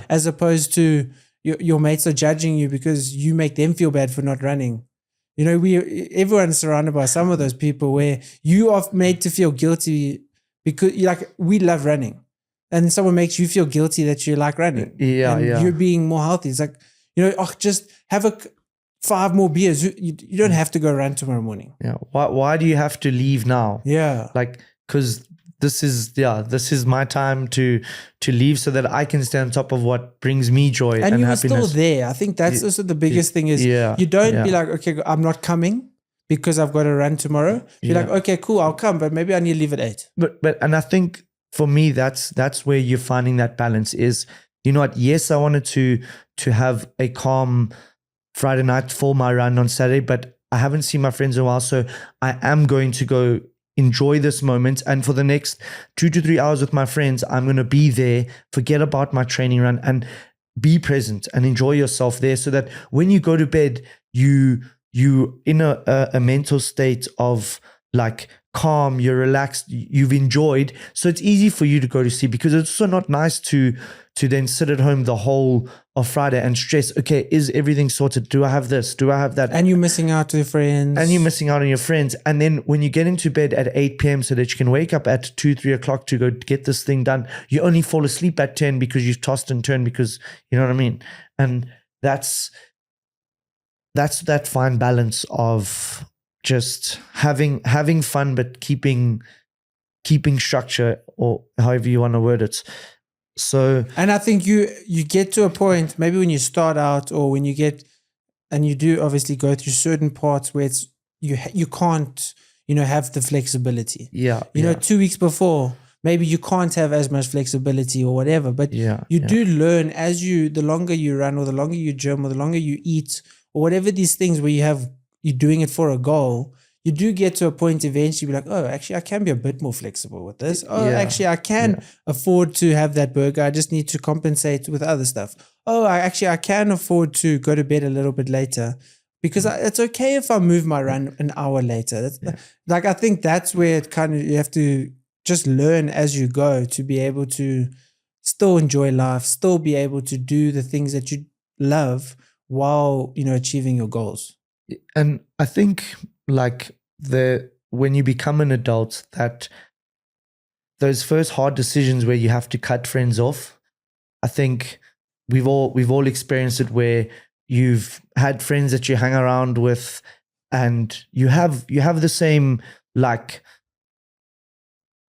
As opposed to your mates are judging you because you make them feel bad for not running. You know, everyone's surrounded by some of those people where you are made to feel guilty because we love running, and someone makes you feel guilty that you like running. You're being more healthy. It's like, you know, just have 5 more beers. You don't have to go run tomorrow morning. Why do you have to leave now? Like, because this is my time to leave so that I can stay on top of what brings me joy and happiness. And you were still there. I think that's also the biggest thing is you don't be like, okay, I'm not coming because I've got to run tomorrow. You're like, okay, cool, I'll come, but maybe I need to leave at 8. But and I think for me, that's where you're finding that balance is, you know what? Yes, I wanted to have a calm Friday night for my run on Saturday, but I haven't seen my friends in a while. So I am going to go enjoy this moment. And for the next 2 to 3 hours with my friends, I'm going to be there, forget about my training run and be present and enjoy yourself there, so that when you go to bed, you in a mental state of like calm, you're relaxed, you've enjoyed. So it's easy for you to go to sleep, because it's also not nice to then sit at home the whole of Friday and stress, okay, is everything sorted? Do I have this? Do I have that? And you're missing out on your friends. And you're missing out on your friends. And then when you get into bed at 8 p.m. so that you can wake up at 2, 3 o'clock to go get this thing done, you only fall asleep at 10 because you've tossed and turned, because you know what I mean? And that's that fine balance of just having fun, but keeping structure, or however you want to word it. So, and I think you get to a point, maybe when you start out, or when you get, and you do obviously go through certain parts where it's you can't, you know, have the flexibility. Yeah. You know, 2 weeks before, maybe you can't have as much flexibility or whatever, but you do learn as the longer you run, or the longer you gym, or the longer you eat, or whatever these things where you're doing it for a goal, you do get to a point eventually, be like, oh, actually, I can be a bit more flexible with this. Oh, actually, I can afford to have that burger. I just need to compensate with other stuff. Oh, I can afford to go to bed a little bit later, because it's okay if I move my run an hour later. Like, I think that's where it kind of, you have to just learn as you go to be able to still enjoy life, still be able to do the things that you love while, you know, achieving your goals. And I think like when you become an adult, that those first hard decisions where you have to cut friends off, I think we've all experienced it, where you've had friends that you hang around with, and you have the same like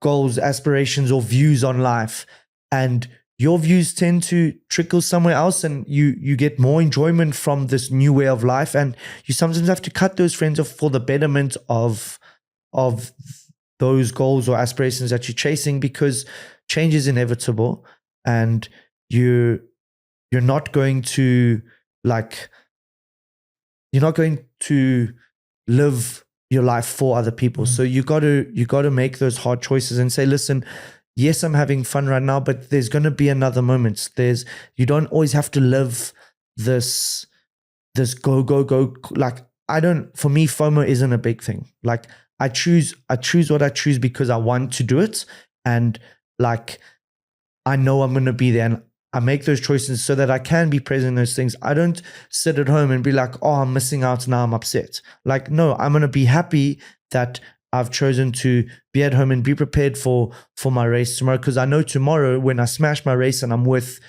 goals, aspirations, or views on life, and your views tend to trickle somewhere else, and you get more enjoyment from this new way of life, and you sometimes have to cut those friends off for the betterment of those goals or aspirations that you're chasing, because change is inevitable, and you're not going to live your life for other people. So you got to make those hard choices and say, listen, yes, I'm having fun right now, but there's going to be another moment. You don't always have to live this go. Like, for me, FOMO isn't a big thing. Like, I choose what I choose because I want to do it. And like, I know I'm going to be there, and I make those choices so that I can be present in those things. I don't sit at home and be like, oh, I'm missing out, now I'm upset. Like, no, I'm going to be happy that I've chosen to be at home and be prepared for my race tomorrow, because I know tomorrow when I smash my race and I'm with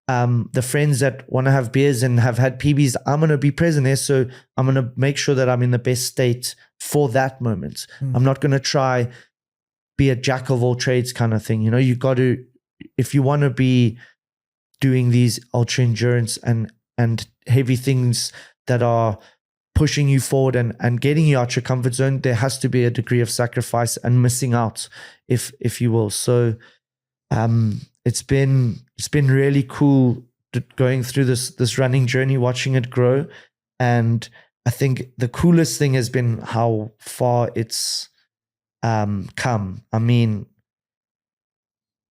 the friends that want to have beers and have had PBs, I'm going to be present there. So I'm going to make sure that I'm in the best state for that moment. I'm not going to try be a jack of all trades kind of thing. You know, you got to, if you want to be doing these ultra endurance and heavy things that are pushing you forward and getting you out your comfort zone, there has to be a degree of sacrifice and missing out, if you will. So it's been really cool going through this running journey, watching it grow. And I think the coolest thing has been how far it's come. I mean,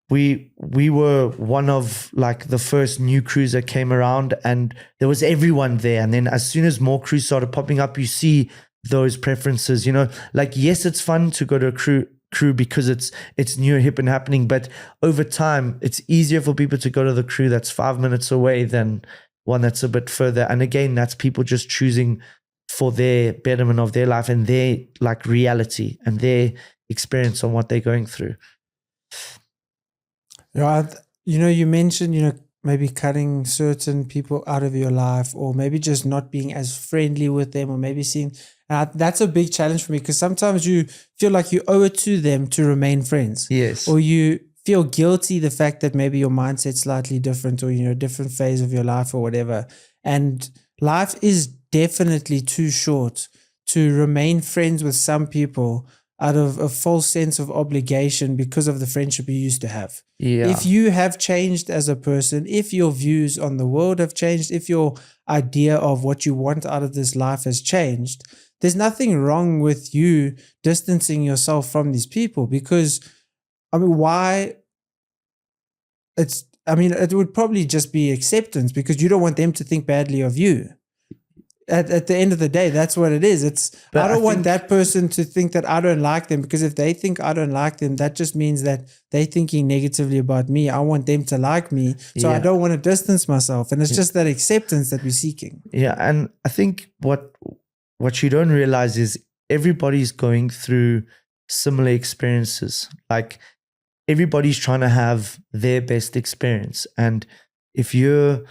we were one of like the first new crews that came around, and there was everyone there. And then as soon as more crews started popping up, you see those preferences, you know, like, yes, it's fun to go to a crew because it's new, hip and happening. But over time, it's easier for people to go to the crew that's 5 minutes away than one that's a bit further. And again, that's people just choosing for their betterment of their life and their like reality and their experience on what they're going through. Yeah, you know, you mentioned, you know, maybe cutting certain people out of your life, or maybe just not being as friendly with them, or maybe seeing, that's a big challenge for me, because sometimes you feel like you owe it to them to remain friends. Yes. Or you feel guilty, the fact that maybe your mindset's slightly different, or, you know, a different phase of your life or whatever. And life is definitely too short to remain friends with some people out of a false sense of obligation because of the friendship you used to have. Yeah. If you have changed as a person, if your views on the world have changed, if your idea of what you want out of this life has changed, there's nothing wrong with you distancing yourself from these people, because, I mean, why? It would probably just be acceptance, because you don't want them to think badly of you. At the end of the day, that's what it is. I don't want that person to think that I don't like them, because if they think I don't like them, that just means that they're thinking negatively about me. I want them to like me. So I don't want to distance myself. And it's just that acceptance that we're seeking. Yeah. And I think what you don't realize is everybody's going through similar experiences. Like, everybody's trying to have their best experience. And if you're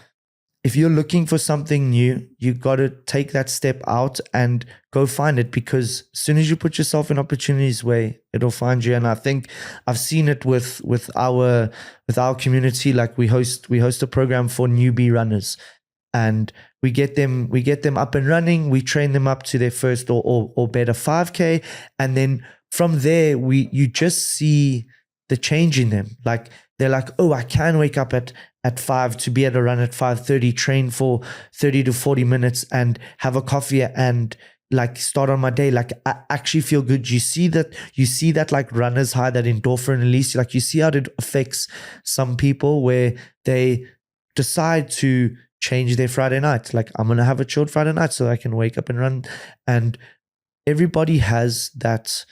looking for something new, you got to take that step out and go find it, because as soon as you put yourself in opportunities' way, it'll find you. And I think I've seen it with our community. Like, we host a program for newbie runners, and we get them up and running. We train them up to their first or better 5K, and then from there you just see the change in them. Like, they're like, oh, I can wake up at 5 to be able to run at 5:30, train for 30 to 40 minutes and have a coffee and like start on my day. Like, I actually feel good. You see that like runner's high, that endorphin release. Like, you see how it affects some people where they decide to change their Friday night. Like, I'm going to have a chilled Friday night so I can wake up and run. And everybody has that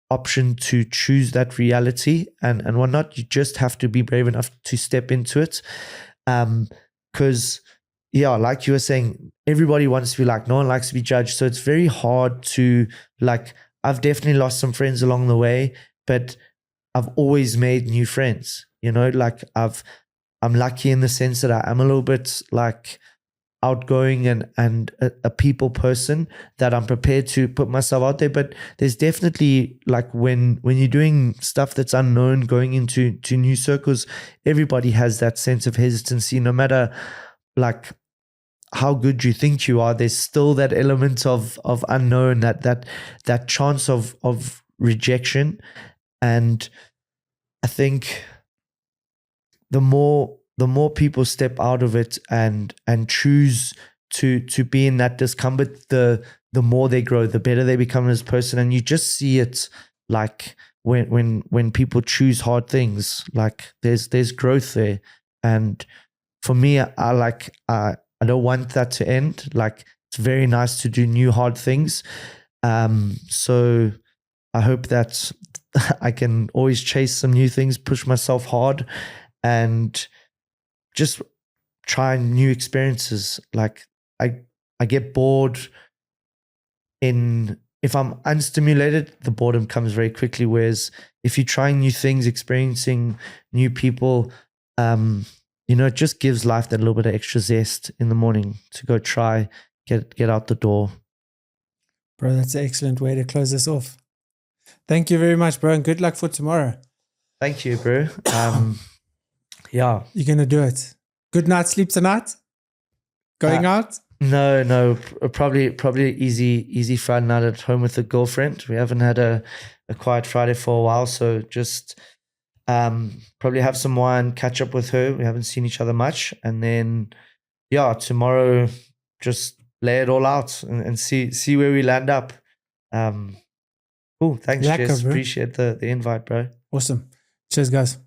option to choose that reality and whatnot. You just have to be brave enough to step into it. Because like you were saying, everybody wants to be like, no one likes to be judged. So it's very hard to, like, I've definitely lost some friends along the way, but I've always made new friends, like I'm lucky in the sense that I'm a little bit like outgoing and a people person, that I'm prepared to put myself out there. But there's definitely, like, when you're doing stuff that's unknown, going into new circles, everybody has that sense of hesitancy. No matter like how good you think you are, there's still that element of unknown, that chance of rejection. And I think the more people step out of it and choose to be in that discomfort, the more they grow, the better they become as a person. And you just see it, like, when people choose hard things, like there's growth there. And for me, I don't want that to end. Like, it's very nice to do new hard things. So I hope that I can always chase some new things, push myself hard, and just try new experiences. Like, I get bored if I'm unstimulated, the boredom comes very quickly. Whereas if you're trying new things, experiencing new people, it just gives life that little bit of extra zest in the morning to go try, get out the door. Bro, that's an excellent way to close this off. Thank you very much, bro, and good luck for tomorrow. Thank you, bro. Yeah. You're going to do it. Good night sleep tonight? Going out? No. Probably easy Friday night at home with the girlfriend. We haven't had a quiet Friday for a while, so just probably have some wine, catch up with her. We haven't seen each other much. And then, tomorrow just lay it all out and see where we land up. Cool. Thanks, Jess. Appreciate the invite, bro. Awesome. Cheers, guys.